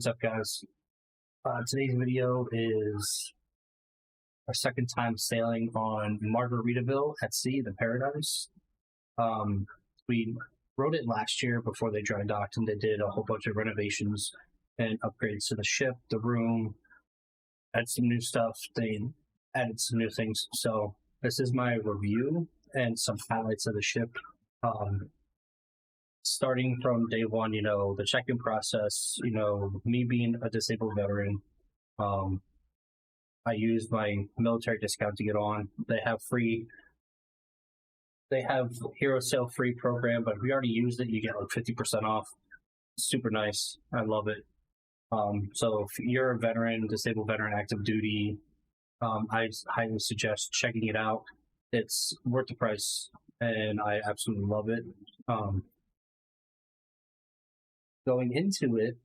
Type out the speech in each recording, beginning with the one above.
What's up, guys? Today's video is our second time sailing on Margaritaville at sea, the Paradise. We rode it last year before they dry docked, and they did a whole bunch of renovations and upgrades to the ship, the room, added some new stuff. They added some new things. So this is my review and some highlights of the ship. Starting from day one, the check-in process, me being a disabled veteran, I used my military discount to get on. They have Hero Sale free program, but if we already used it, you get like 50% off. Super nice. I love it. So if you're a veteran, disabled veteran, active duty, I highly suggest checking it out. It's worth the price, and I absolutely love it. Going into it,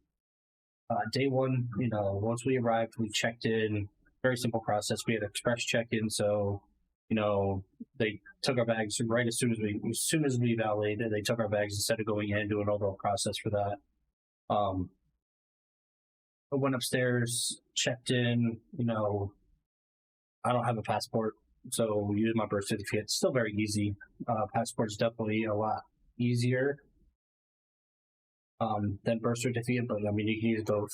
day one, once we arrived, we checked in. Very simple process. We had express check-in, so they took our bags right as soon as we validated. They took our bags instead of going in and doing all the process for that. I went upstairs, checked in. I don't have a passport, so we used my birth certificate. It's still very easy. Passport's definitely a lot easier than birth certificate, but I mean, you can use both.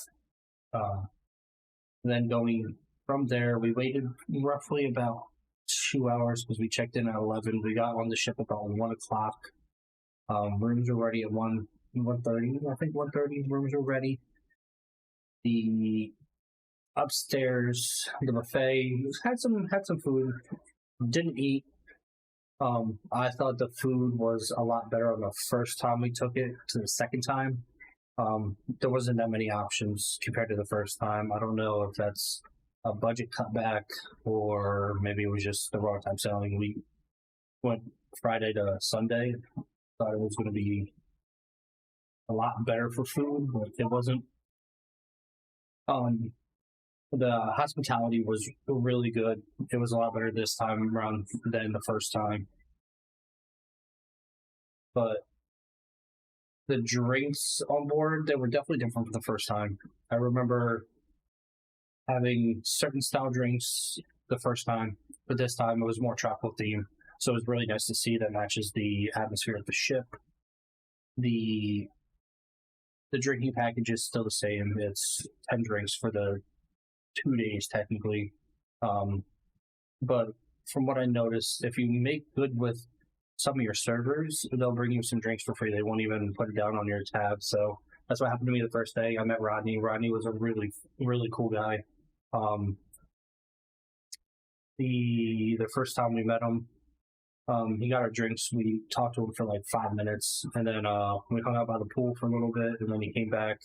Then going from there, we waited roughly about 2 hours because we checked in at 11. We got on the ship about 1 o'clock. Rooms were ready at 1:30. I think 1:30 rooms were ready. The upstairs, the buffet had some food. Didn't eat. I thought the food was a lot better on the first time we took it to the second time. There wasn't that many options compared to the first time. I don't know if that's a budget cutback or maybe it was just the wrong time sailing. We went Friday to Sunday. Thought it was going to be a lot better for food, but it wasn't. The hospitality was really good. It was a lot better this time around than the first time. But the drinks on board, they were definitely different from the first time. I remember having certain style drinks the first time, but this time it was more tropical theme. So it was really nice to see that matches the atmosphere of the ship. The drinking package is still the same. It's 10 drinks for the 2 days technically, but from what I noticed, if you make good with some of your servers, they'll bring you some drinks for free. They won't even put it down on your tab. So that's what happened to me the first day. I met Rodney. Rodney was a really, really cool guy. The first time we met him, he got our drinks. We talked to him for like 5 minutes, and then we hung out by the pool for a little bit, and then he came back.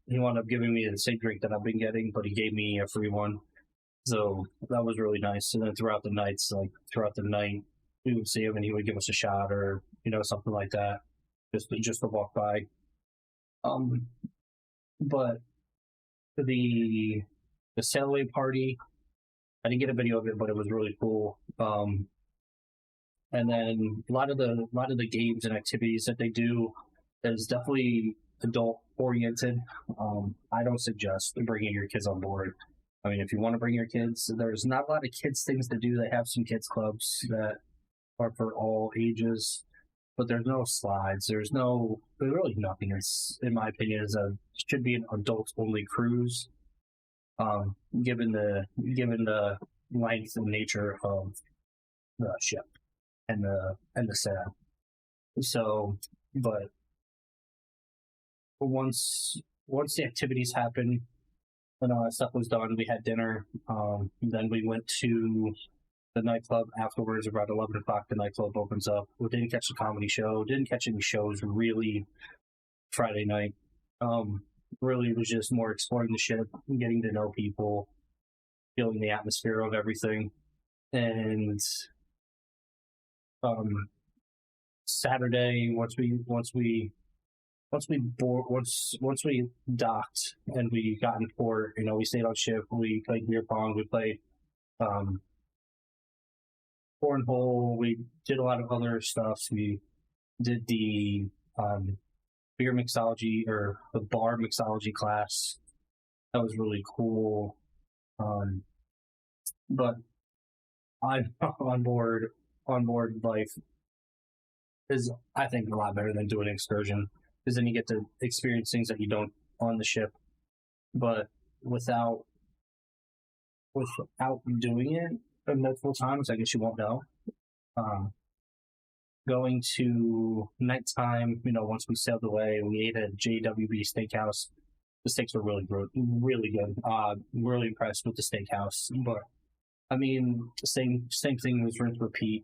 He wound up giving me the same drink that I've been getting, but he gave me a free one. So that was really nice. And then throughout the night, we would see him and he would give us a shot or, something like that, just to walk by. But the sail away party, I didn't get a video of it, but it was really cool. And then a lot of the games and activities that they do is definitely adult oriented. I don't suggest bringing your kids on board. I mean, if you want to bring your kids, there's not a lot of kids things to do. They have some kids clubs that are for all ages, but there's no slides. There's really nothing. It's, in my opinion, should be an adult only cruise. Given the length and nature of the ship and the sail. So, but once the activities happened and all that stuff was done, we had dinner. Then we went to the nightclub afterwards. Around 11 o'clock, the nightclub opens up. We didn't catch the comedy show. Didn't catch any shows really Friday night. Really was just more exploring the ship, getting to know people, feeling the atmosphere of everything. And Saturday, once we docked and we got in port, we stayed on ship. We played beer pong. We played cornhole. We did a lot of other stuff. We did the beer mixology or the bar mixology class. That was really cool. But I'm on board life is, I think, a lot better than doing an excursion, because then you get to experience things that you don't on the ship, but without doing it multiple times, I guess you won't know. Going to nighttime, once we sailed away, we ate at JWB Steakhouse. The steaks were really good, really good. Really impressed with the steakhouse, but I mean, same thing was rinse repeat.